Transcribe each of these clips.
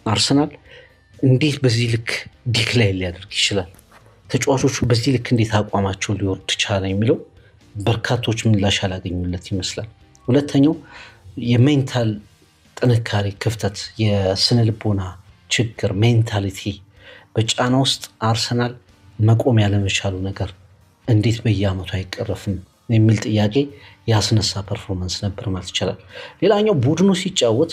አርሰናል እንዴት በዚህ ልክ ዲክላይን ሊያደርግ ይችላል? ተጫዋቾቹ በዚህ ልክ እንዴት አቋማቸው ሊወርድ ቻለ የሚለው በርካቶች ምላሽ ያላገኙለት ይመስላል። ሁለተኛው የሜንታል ጥንካሬ ክፍተት፣ የስነ ልቦና ችግር፣ ሜንታሊቲ በጫና ውስጥ አርሰናል መቆም ያለመቻሉ ነገር እንዴት በየአመቱ አይቀረፍም የሚል ጥያቄ ያስነሳ ፐርፎርማንስ ነበር ማለት ይቻላል። ሌላኛው ቡድኑ ሲጫወት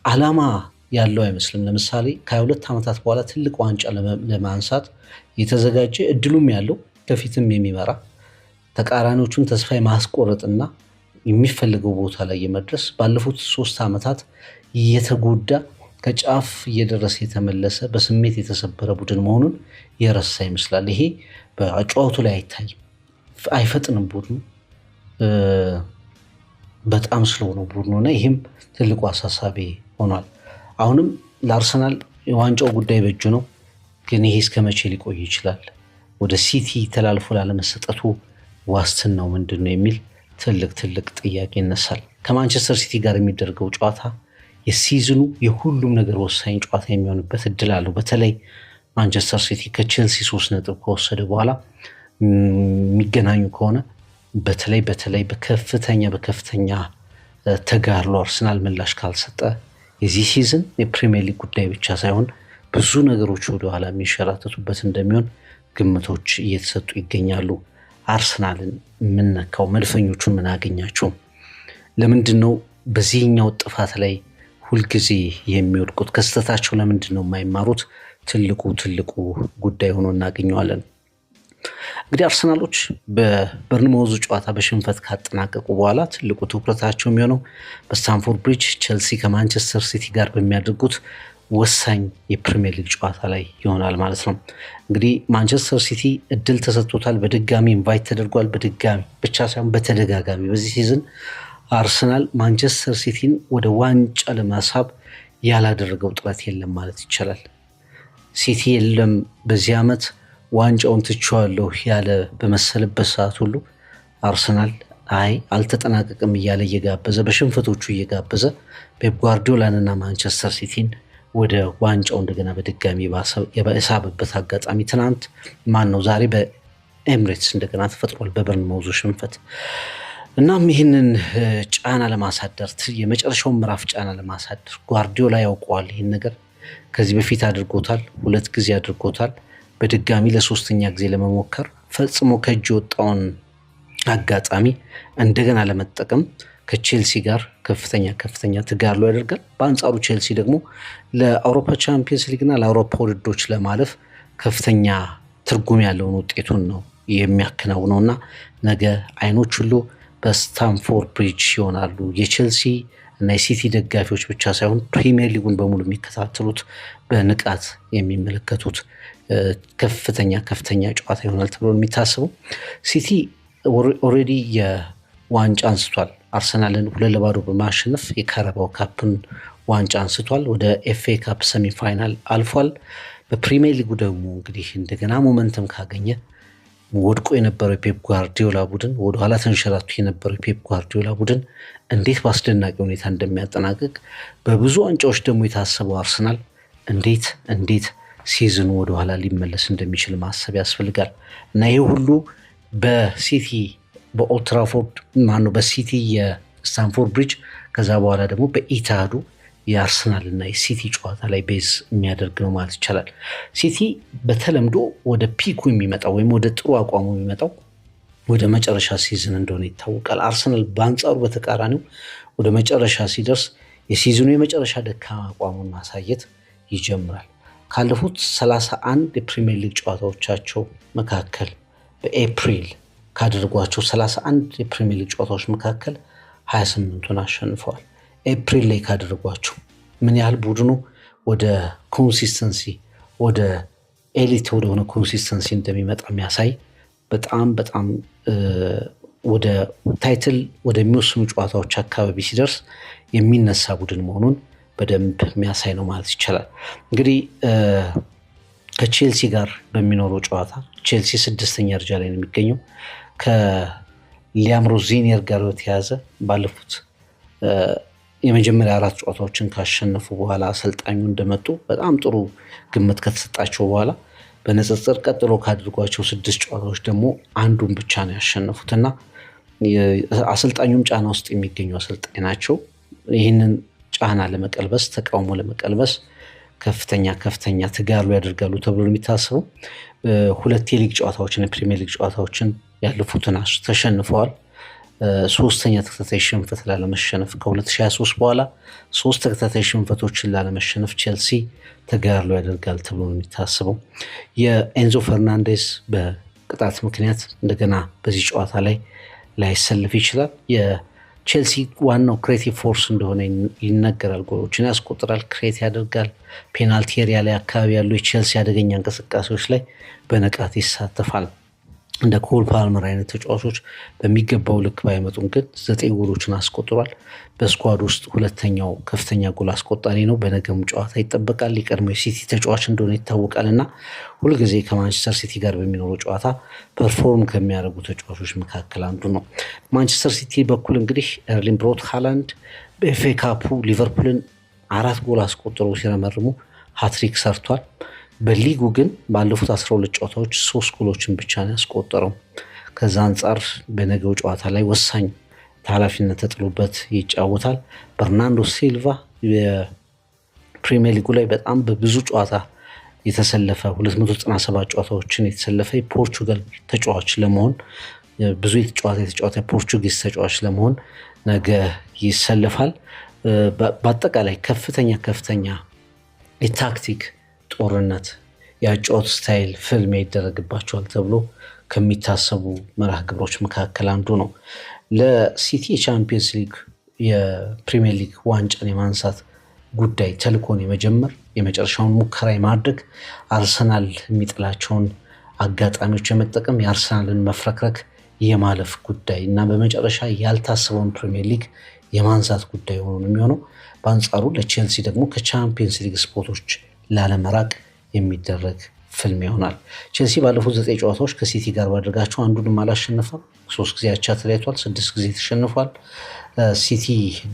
አላማ ያለው አይመስልም። ለምሳሌ ከ22 ዓመታት በኋላ ትልቅ ዋንጫ ለማንሳት የተዘጋጀ እድሉም ያለው ከፊትም የሚመራ ተቃራኒዎቹን ተስፋ የማስቆረጥና የሚፈልገው ቦታ ላይ የመድረስ ባለፉት 3 ዓመታት የተጎዳ ከጫፍ እየደረሰ የተመለሰ በስሜት የተሰበረ ቡድን መሆኑን የረሳ ይመስላል። ይሄ በጨዋቱ ላይ አይታይም። አይፈጥንም ቡድኑ በጣም ስለሆነ ቡድኑና ይህም ትልቁ አሳሳቢ ሆኗል። አሁንም ለአርሰናል የዋንጫው ጉዳይ በእጁ ነው። ግን ይሄ እስከ መቼ ሊቆይ ይችላል? ወደ ሲቲ ተላልፎ ላለመሰጠቱ ዋስትናው ምንድን ነው የሚል ትልቅ ጥያቄ ይነሳል። ከማንቸስተር ሲቲ ጋር የሚደረገው ጨዋታ የሲዝኑ የሁሉም ነገር ወሳኝ ጨዋታ የሚሆንበት እድል አለው። በተለይ ማንቸስተር ሲቲ ከቼልሲ 3 ነጥብ ከወሰደ በኋላ የሚገናኙ ከሆነ በተለይ በከፍተኛ ተጋድሎ አርሰናል ምላሽ ካልሰጠ የዚህ ሲዝን የፕሪሚየር ሊግ ጉዳይ ብቻ ሳይሆን ብዙ ነገሮች ወደኋላ የሚሸራተቱበት እንደሚሆን ግምቶች እየተሰጡ ይገኛሉ። አርሰናልን የምነካው መድፈኞቹን ምን አገኛቸው? ለምንድን ነው በዚህኛው ጥፋት ላይ ሁልጊዜ የሚወድቁት? ከስተታቸው ለምንድን ነው የማይማሩት? ትልቁ ጉዳይ ሆኖ እናገኘዋለን። እንግዲህ አርሰናሎች በበርንማውዙ ጨዋታ በሽንፈት ካጠናቀቁ በኋላ ትልቁ ትኩረታቸው የሚሆነው በስታንፎርድ ብሪጅ ቼልሲ ከማንቸስተር ሲቲ ጋር በሚያደርጉት ወሳኝ የፕሪሚየር ሊግ ጨዋታ ላይ ይሆናል ማለት ነው። እንግዲህ ማንቸስተር ሲቲ እድል ተሰጥቶታል። በድጋሚ ኢንቫይት ተደርጓል። በድጋሚ ብቻ ሳይሆን በተደጋጋሚ በዚህ ሲዝን አርሰናል ማንቸስተር ሲቲን ወደ ዋንጫ ለማሳብ ያላደረገው ጥረት የለም ማለት ይቻላል። ሲቲ የለም በዚህ ዓመት ዋንጫውን ትቼዋለሁ ያለ በመሰለበት ሰዓት ሁሉ አርሰናል አልተጠናቀቅም እያለ እየጋበዘ በሽንፈቶቹ እየጋበዘ ፔፕ ጓርዲዮላንና ማንቸስተር ሲቲን ወደ ዋንጫው እንደገና በድጋሚ የሳበበት አጋጣሚ ትናንት ዛሬ በኤምሬትስ እንደገና ተፈጥሯል በበርንማውዙ ሽንፈት። እናም ይህንን ጫና ለማሳደር የመጨረሻውን ምዕራፍ ጫና ለማሳደር ጓርዲዮላ ያውቀዋል። ይህን ነገር ከዚህ በፊት አድርጎታል፣ 2 ጊዜ አድርጎታል። በድጋሚ ለ3ኛ ጊዜ ለመሞከር ፈጽሞ ከእጅ የወጣውን አጋጣሚ እንደገና ለመጠቀም ከቼልሲ ጋር ከፍተኛ ተጋድሎ ያደርጋል። በአንጻሩ ቼልሲ ደግሞ ለአውሮፓ ቻምፒየንስ ሊግና ለአውሮፓ ውድድሮች ለማለፍ ከፍተኛ ትርጉም ያለውን ውጤቱን ነው የሚያከናውነውና ነገ አይኖች ሁሉ በስታንፎርድ ብሪጅ ይሆናሉ። የቼልሲ እና የሲቲ ደጋፊዎች ብቻ ሳይሆን ፕሪሚየር ሊጉን በሙሉ የሚከታተሉት በንቃት የሚመለከቱት ከፍተኛ ጨዋታ ይሆናል ተብሎ የሚታሰበው። ሲቲ ኦልሬዲ የዋንጫ አንስቷል። አርሰናልን 2-0 በማሸነፍ የካራባው ካፕን ዋንጫ አንስቷል። ወደ ኤፍኤ ካፕ ሰሚፋይናል አልፏል። በፕሪሚየር ሊጉ ደግሞ እንግዲህ እንደገና ሞመንተም ካገኘ ወድቆ የነበረው የፔፕ ጓርዲዮላ ቡድን ወደኋላ ተንሸራቶ የነበረው የፔፕ ጓርዲዮላ ቡድን እንዴት በአስደናቂ ሁኔታ እንደሚያጠናቅቅ በብዙ ዋንጫዎች ደግሞ የታሰበው አርሰናል እንዴት ሲዝኑ ወደኋላ ሊመለስ እንደሚችል ማሰብ ያስፈልጋል እና ይህ ሁሉ በሲቲ በኦልትራፎርድ በሲቲ የስታንፎርድ ብሪጅ ከዛ በኋላ ደግሞ በኢታዱ የአርሰናል እና የሲቲ ጨዋታ ላይ ቤዝ የሚያደርግ ነው ማለት ይቻላል። ሲቲ በተለምዶ ወደ ፒኩ የሚመጣው ወይም ወደ ጥሩ አቋሙ የሚመጣው ወደ መጨረሻ ሲዝን እንደሆነ ይታወቃል። አርሰናል በአንጻሩ በተቃራኒው ወደ መጨረሻ ሲደርስ የሲዝኑ የመጨረሻ ደካማ አቋሙን ማሳየት ይጀምራል። ካለፉት 31 የፕሪሚየር ሊግ ጨዋታዎቻቸው መካከል በኤፕሪል ካደረጓቸው 31 የፕሪሚየር ሊግ ጨዋታዎች መካከል 28ቱን አሸንፈዋል። ኤፕሪል ላይ ካደረጓቸው ምን ያህል ቡድኑ ወደ ኮንሲስተንሲ ወደ ኤሊት ወደሆነ ኮንሲስተንሲ እንደሚመጣ የሚያሳይ በጣም ወደ ታይትል ወደሚወስኑ ጨዋታዎች አካባቢ ሲደርስ የሚነሳ ቡድን መሆኑን በደንብ የሚያሳይ ነው ማለት ይቻላል። እንግዲህ ከቼልሲ ጋር በሚኖረው ጨዋታ ቼልሲ 6ኛ ደረጃ ላይ ነው የሚገኘው። ከሊያም ሮዚኒየር ጋር በተያያዘ ባለፉት የመጀመሪያ 4 ጨዋታዎችን ካሸነፉ በኋላ አሰልጣኙ እንደመጡ በጣም ጥሩ ግምት ከተሰጣቸው በኋላ በንጽጽር ቀጥሎ ካድርጓቸው 6 ጨዋታዎች ደግሞ አንዱን ብቻ ነው ያሸነፉትና አሰልጣኙም ጫና ውስጥ የሚገኙ አሰልጣኝ ናቸው። ይህንን ጫና ለመቀልበስ ተቃውሞ ለመቀልበስ ከፍተኛ ተጋድሎ ያደርጋሉ ተብሎ የሚታሰበው 2 የሊግ ጨዋታዎችን የፕሪሚየር ሊግ ጨዋታዎችን ያለፉትን ተሸንፈዋል። 3ኛ ተከታታይ ሽንፈት ላለመሸነፍ ከ2023 በኋላ 3 ተከታታይ ሽንፈቶችን ላለመሸነፍ ቼልሲ ተጋድሎ ያደርጋል ተብሎ የሚታሰበው የኤንዞ ፈርናንዴስ በቅጣት ምክንያት እንደገና በዚህ ጨዋታ ላይ ላይሰለፍ ይችላል። የቼልሲ ዋናው ክሬቲቭ ፎርስ እንደሆነ ይነገራል። ጎሎችን ያስቆጥራል፣ ክሬት ያደርጋል። ፔናልቲ ኤሪያ ላይ አካባቢ ያሉ የቼልሲ አደገኛ እንቅስቃሴዎች ላይ በንቃት ይሳተፋል። እንደ ኮል ፓልመር አይነት ተጫዋቾች በሚገባው ልክ ባይመጡም ግን 9 ጎሎችን አስቆጥሯል። በስኳድ ውስጥ 2ኛው ከፍተኛ ጎል አስቆጣሪ ነው። በነገም ጨዋታ ይጠበቃል። የቀድሞ የሲቲ ተጫዋች እንደሆነ ይታወቃል እና ሁልጊዜ ከማንቸስተር ሲቲ ጋር በሚኖረው ጨዋታ ፐርፎርም ከሚያደርጉ ተጫዋቾች መካከል አንዱ ነው። ማንቸስተር ሲቲ በኩል እንግዲህ ኤርሊንግ ብሮት ሃላንድ በኤፍኤ ካፑ ሊቨርፑልን 4 ጎል አስቆጥሮ ሲረመርሙ ሃትሪክ ሰርቷል። በሊጉ ግን ባለፉት 12 ጨዋታዎች 3 ጎሎችን ብቻ ነው ያስቆጠረው። ከዛ አንጻር በነገው ጨዋታ ላይ ወሳኝ ኃላፊነት ተጥሎበት ይጫወታል። በርናንዶ ሲልቫ የፕሪሚየር ሊጉ ላይ በጣም በብዙ ጨዋታ የተሰለፈ 297 ጨዋታዎችን የተሰለፈ የፖርቹጋል ተጫዋች ለመሆን ብዙ የተጫዋታ የፖርቹጊዝ ተጫዋች ለመሆን ነገ ይሰለፋል። በአጠቃላይ ከፍተኛ የታክቲክ ጦርነት የአጨዋወት ስታይል ፍልሚያ ይደረግባቸዋል ተብሎ ከሚታሰቡ መርሃ ግብሮች መካከል አንዱ ነው። ለሲቲ የቻምፒየንስ ሊግ የፕሪሚየር ሊግ ዋንጫን የማንሳት ጉዳይ ተልኮን የመጨረሻውን ሙከራ የማድረግ አርሰናል የሚጥላቸውን አጋጣሚዎች የመጠቀም የአርሰናልን መፍረክረክ የማለፍ ጉዳይ እና በመጨረሻ ያልታሰበውን ፕሪሚየር ሊግ የማንሳት ጉዳይ ሆኖ የሚሆነው። በአንጻሩ ለቼልሲ ደግሞ ከቻምፒየንስ ሊግ ስፖርቶች ላለመራቅ የሚደረግ ፍልም ይሆናል። ቼልሲ ባለፉት 9 ጨዋታዎች ከሲቲ ጋር ባደረጋቸው አንዱንም አላሸነፈም። 3 ጊዜ አቻ ተለያይቷል፣ 6 ጊዜ ተሸንፏል። ሲቲ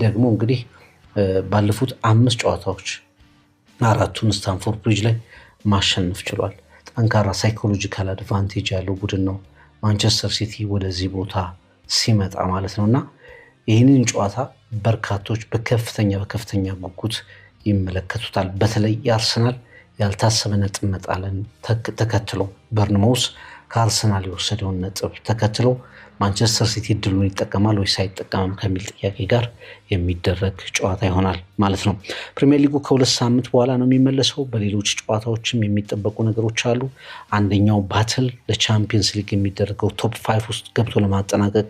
ደግሞ እንግዲህ ባለፉት 5 ጨዋታዎች 4ቱን ስታንፎርድ ብሪጅ ላይ ማሸነፍ ችሏል። ጠንካራ ሳይኮሎጂካል አድቫንቴጅ ያለው ቡድን ነው ማንቸስተር ሲቲ ወደዚህ ቦታ ሲመጣ ማለት ነው እና ይህንን ጨዋታ በርካቶች በከፍተኛ ጉጉት ይመለከቱታል። በተለይ የአርሰናል ያልታሰበ ነጥብ መጣልን ተከትሎ በርንማውዝ ከአርሰናል የወሰደውን ነጥብ ተከትሎ ማንቸስተር ሲቲ እድሉን ይጠቀማል ወይስ አይጠቀምም ከሚል ጥያቄ ጋር የሚደረግ ጨዋታ ይሆናል ማለት ነው። ፕሪሚየር ሊጉ ከ2 ሳምንት በኋላ ነው የሚመለሰው። በሌሎች ጨዋታዎችም የሚጠበቁ ነገሮች አሉ። አንደኛው ባትል ለቻምፒየንስ ሊግ የሚደረገው ቶፕ 5 ውስጥ ገብቶ ለማጠናቀቅ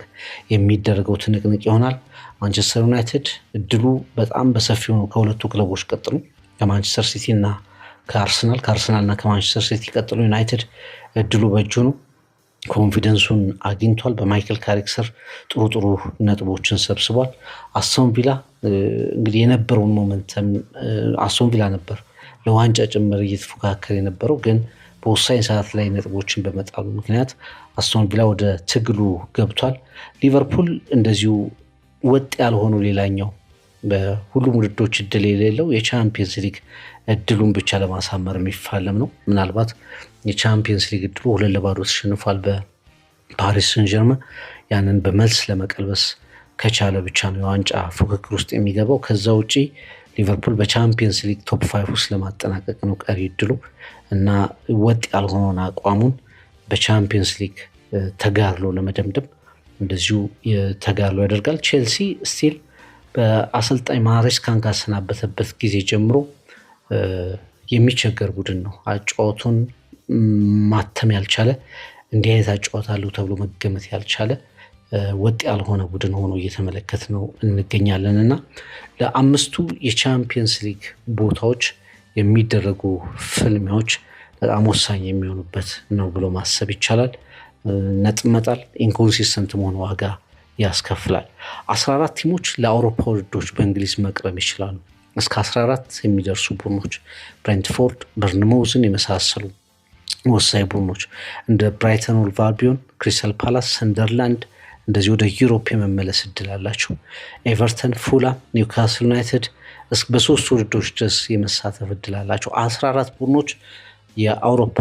የሚደረገው ትንቅንቅ ይሆናል። ማንቸስተር ዩናይትድ እድሉ በጣም በሰፊው ነው ከሁለቱ ክለቦች ቀጥሎ ከማንቸስተር ሲቲ እና ከአርሰናልና ከማንቸስተር ሲቲ ቀጥሎ ዩናይትድ እድሉ በእጁ ነው። ኮንፊደንሱን አግኝቷል። በማይክል ካሪክ ስር ጥሩ ነጥቦችን ሰብስቧል። አስቶን ቪላ እንግዲህ የነበረውን ሞመንተም አስቶን ቪላ ነበር ለዋንጫ ጭምር እየተፎካከረ የነበረው፣ ግን በወሳኝ ሰዓት ላይ ነጥቦችን በመጣሉ ምክንያት አስቶን ቪላ ወደ ትግሉ ገብቷል። ሊቨርፑል እንደዚሁ ወጥ ያልሆኑ ሌላኛው በሁሉም ውድድሮች እድል የሌለው የቻምፒየንስ ሊግ እድሉን ብቻ ለማሳመር የሚፋለም ነው። ምናልባት የቻምፒየንስ ሊግ እድሉ 2-0 ተሸንፏል በፓሪስ ሰን ጀርመን። ያንን በመልስ ለመቀልበስ ከቻለ ብቻ ነው የዋንጫ ፉክክር ውስጥ የሚገባው። ከዛ ውጪ ሊቨርፑል በቻምፒየንስ ሊግ ቶፕ 5 ውስጥ ለማጠናቀቅ ነው ቀሪ እድሉ እና ወጥ ያልሆነውን አቋሙን በቻምፒየንስ ሊግ ተጋድሎ ለመደምደም እንደዚሁ ተጋድሎ ያደርጋል። ቼልሲ ስቲል በአሰልጣኝ ማሬስካን ካሰናበተበት ጊዜ ጀምሮ የሚቸገር ቡድን ነው። አጫወቱን ማተም ያልቻለ እንዲህ አይነት አጫወት አለው ተብሎ መገመት ያልቻለ ወጥ ያልሆነ ቡድን ሆኖ እየተመለከት ነው እንገኛለን እና ለአምስቱ የቻምፒየንስ ሊግ ቦታዎች የሚደረጉ ፍልሚያዎች በጣም ወሳኝ የሚሆኑበት ነው ብሎ ማሰብ ይቻላል። ነጥብ መጣል ኢንኮንሲስተንት መሆን ዋጋ ያስከፍላል። 14 ቲሞች ለአውሮፓ ውድድሮች በእንግሊዝ መቅረብ ይችላሉ። እስከ 14 የሚደርሱ ቡድኖች ብሬንትፎርድ፣ በርንማውዝን የመሳሰሉ ወሳኝ ቡድኖች እንደ ብራይተን ሆቭ አልቢዮን፣ ክሪስታል ፓላስ፣ ሰንደርላንድ እንደዚህ ወደ ዩሮፕ የመመለስ እድል አላቸው። ኤቨርተን፣ ፉላም፣ ኒውካስል ዩናይትድ በሶስት ውድድሮች ድረስ የመሳተፍ እድል አላቸው። 14 ቡድኖች የአውሮፓ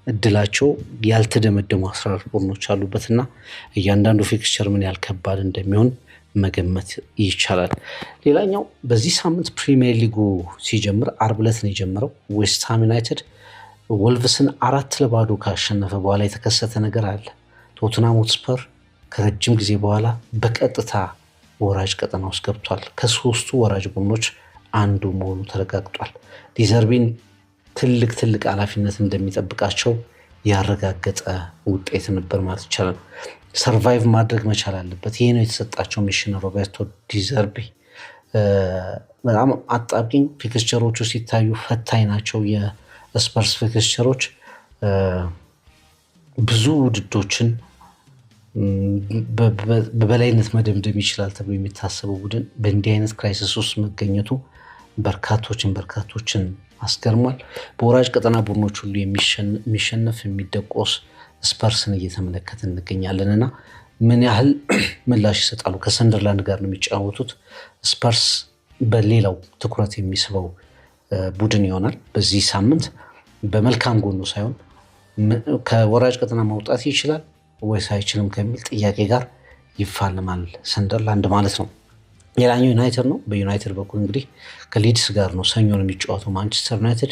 እድላቸው ያልተደመደሙ 14 ቡድኖች አሉበትና እያንዳንዱ ፊክስቸር ምን ያህል ከባድ እንደሚሆን መገመት ይቻላል። ሌላኛው በዚህ ሳምንት ፕሪሚየር ሊጉ ሲጀምር አርብ ዕለት ነው የጀመረው። ዌስትሃም ዩናይትድ ወልቭስን 4-0 ካሸነፈ በኋላ የተከሰተ ነገር አለ። ቶትናም ሆትስፐር ከረጅም ጊዜ በኋላ በቀጥታ ወራጅ ቀጠና ውስጥ ገብቷል። ከሶስቱ ወራጅ ቡድኖች አንዱ መሆኑ ተረጋግጧል። ዲዘርቢን ትልቅ ኃላፊነት እንደሚጠብቃቸው ያረጋገጠ ውጤት ነበር ማለት ይቻላል። ሰርቫይቭ ማድረግ መቻል አለበት። ይሄ ነው የተሰጣቸው ሚሽን ሮቤርቶ ዲዘርቢ። በጣም አጣብቂኝ ፊክስቸሮቹ ሲታዩ ፈታኝ ናቸው። የስፐርስ ፊክስቸሮች ብዙ ውድዶችን በበላይነት መደምደም ይችላል ተብሎ የሚታሰበው ቡድን በእንዲህ አይነት ክራይሲስ ውስጥ መገኘቱ በርካቶችን አስገርሟል። በወራጅ ቀጠና ቡድኖች ሁሉ የሚሸነፍ የሚደቆስ ስፐርስን እየተመለከት እንገኛለን እና ምን ያህል ምላሽ ይሰጣሉ? ከሰንደርላንድ ጋር ነው የሚጫወቱት። ስፐርስ በሌላው ትኩረት የሚስበው ቡድን ይሆናል። በዚህ ሳምንት በመልካም ጎኑ ሳይሆን ከወራጅ ቀጠና መውጣት ይችላል ወይስ አይችልም ከሚል ጥያቄ ጋር ይፋለማል ሰንደርላንድ ማለት ነው። ሌላኛው ዩናይትድ ነው። በዩናይትድ በኩል እንግዲህ ከሊድስ ጋር ነው ሰኞ ነው የሚጫወተው። ማንቸስተር ዩናይትድ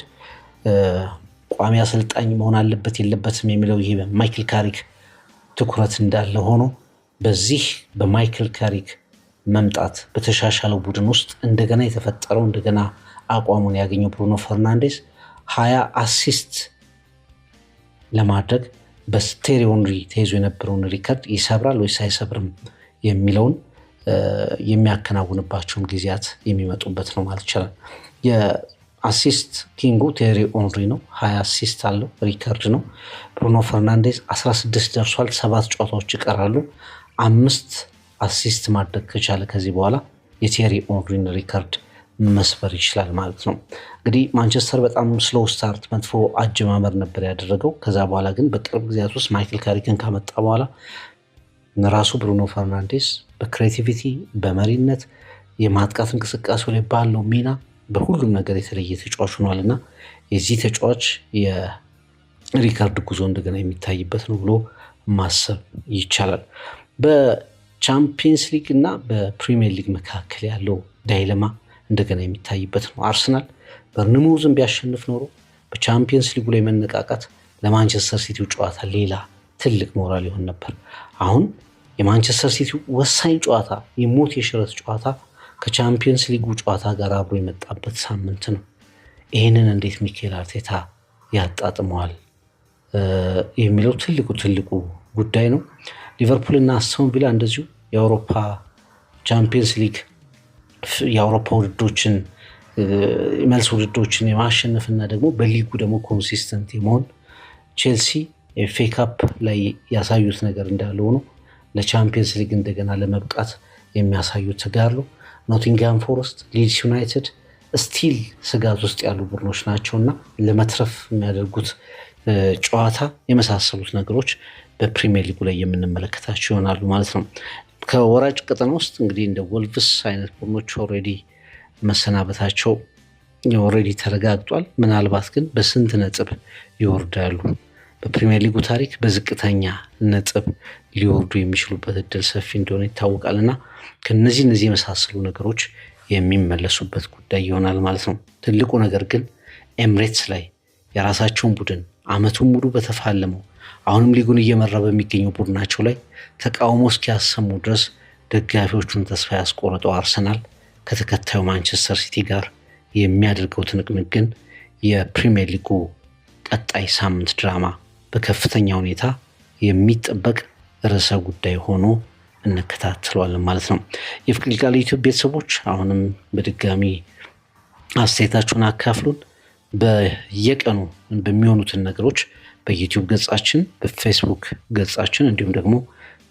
ቋሚ አሰልጣኝ መሆን አለበት የለበትም የሚለው ይሄ በማይክል ካሪክ ትኩረት እንዳለ ሆኖ በዚህ በማይክል ካሪክ መምጣት በተሻሻለው ቡድን ውስጥ እንደገና የተፈጠረው እንደገና አቋሙን ያገኘው ብሩኖ ፈርናንዴስ 20 አሲስት ለማድረግ በቴሪ ሄንሪ ተይዞ የነበረውን ሪከርድ ይሰብራል ወይስ አይሰብርም የሚለውን የሚያከናውንባቸውም ጊዜያት የሚመጡበት ነው ማለት ይቻላል። የአሲስት ኪንጉ ቴሪ ሄንሪ ነው። 20 አሲስት አለው፣ ሪከርድ ነው። ብሩኖ ፈርናንዴዝ 16 ደርሷል። 7 ጨዋታዎች ይቀራሉ። 5 አሲስት ማድረግ ከቻለ ከዚህ በኋላ የቴሪ ሄንሪን ሪከርድ መስበር ይችላል ማለት ነው። እንግዲህ ማንቸስተር በጣም ስሎው ስታርት መጥፎ አጀማመር ነበር ያደረገው። ከዛ በኋላ ግን በቅርብ ጊዜያት ውስጥ ማይክል ካሪክን ካመጣ በኋላ ራሱ ብሩኖ ፈርናንዴስ በክሬቲቪቲ በመሪነት የማጥቃት እንቅስቃሴ ላይ ባለው ሚና በሁሉም ነገር የተለየ ተጫዋች ሆኗል እና የዚህ ተጫዋች የሪካርድ ጉዞ እንደገና የሚታይበት ነው ብሎ ማሰብ ይቻላል። በቻምፒየንስ ሊግ እና በፕሪሚየር ሊግ መካከል ያለው ዳይለማ እንደገና የሚታይበት ነው። አርሰናል በርንማውዝን ቢያሸንፍ ኖሮ በቻምፒየንስ ሊጉ ላይ መነቃቃት ለማንቸስተር ሲቲው ጨዋታ ሌላ ትልቅ ሞራል ይሆን ነበር። አሁን የማንቸስተር ሲቲው ወሳኝ ጨዋታ የሞት የሽረት ጨዋታ ከቻምፒየንስ ሊጉ ጨዋታ ጋር አብሮ የመጣበት ሳምንት ነው። ይህንን እንዴት ሚኬል አርቴታ ያጣጥመዋል የሚለው ትልቁ ጉዳይ ነው። ሊቨርፑል እና አስቶን ቪላ እንደዚሁ የአውሮፓ ቻምፒየንስ ሊግ የአውሮፓ ውድዶችን መልስ ውድዶችን የማሸነፍና ደግሞ በሊጉ ደግሞ ኮንሲስተንት የመሆን ቼልሲ ኤፍኤ ካፕ ላይ ያሳዩት ነገር እንዳለ ሆኖ ለቻምፒየንስ ሊግ እንደገና ለመብቃት የሚያሳዩት ተጋድሎ፣ ኖቲንግሃም ፎረስት፣ ሊድስ ዩናይትድ ስቲል ስጋት ውስጥ ያሉ ቡድኖች ናቸውና ለመትረፍ የሚያደርጉት ጨዋታ የመሳሰሉት ነገሮች በፕሪሚየር ሊጉ ላይ የምንመለከታቸው ይሆናሉ ማለት ነው። ከወራጅ ቀጠና ውስጥ እንግዲህ እንደ ወልቭስ አይነት ቡድኖች ኦልሬዲ መሰናበታቸው ኦልሬዲ ተረጋግጧል። ምናልባት ግን በስንት ነጥብ ይወርዳሉ? በፕሪሚየር ሊጉ ታሪክ በዝቅተኛ ነጥብ ሊወርዱ የሚችሉበት እድል ሰፊ እንደሆነ ይታወቃል እና ከነዚህ የመሳሰሉ ነገሮች የሚመለሱበት ጉዳይ ይሆናል ማለት ነው። ትልቁ ነገር ግን ኤምሬትስ ላይ የራሳቸውን ቡድን አመቱን ሙሉ በተፋለመው አሁንም ሊጉን እየመራ በሚገኘው ቡድናቸው ላይ ተቃውሞ እስኪያሰሙ ድረስ ደጋፊዎቹን ተስፋ ያስቆረጠው አርሰናል ከተከታዩ ማንቸስተር ሲቲ ጋር የሚያደርገው ትንቅንቅ ግን የፕሪሚየር ሊጉ ቀጣይ ሳምንት ድራማ በከፍተኛ ሁኔታ የሚጠበቅ ርዕሰ ጉዳይ ሆኖ እንከታተለዋለን ማለት ነው። የፍቅር ቃል ዩቲዩብ ቤተሰቦች አሁንም በድጋሚ አስተያየታችሁን አካፍሉን። በየቀኑ በሚሆኑትን ነገሮች በዩቲዩብ ገጻችን፣ በፌስቡክ ገጻችን እንዲሁም ደግሞ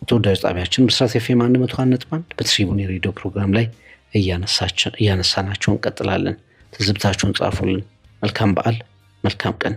ተወዳጅ ጣቢያችን ብስራት ኤፍኤም 101.1 በትሪቡን የሬዲዮ ፕሮግራም ላይ እያነሳናቸው እንቀጥላለን። ትዝብታችሁን ጻፉልን። መልካም በዓል፣ መልካም ቀን።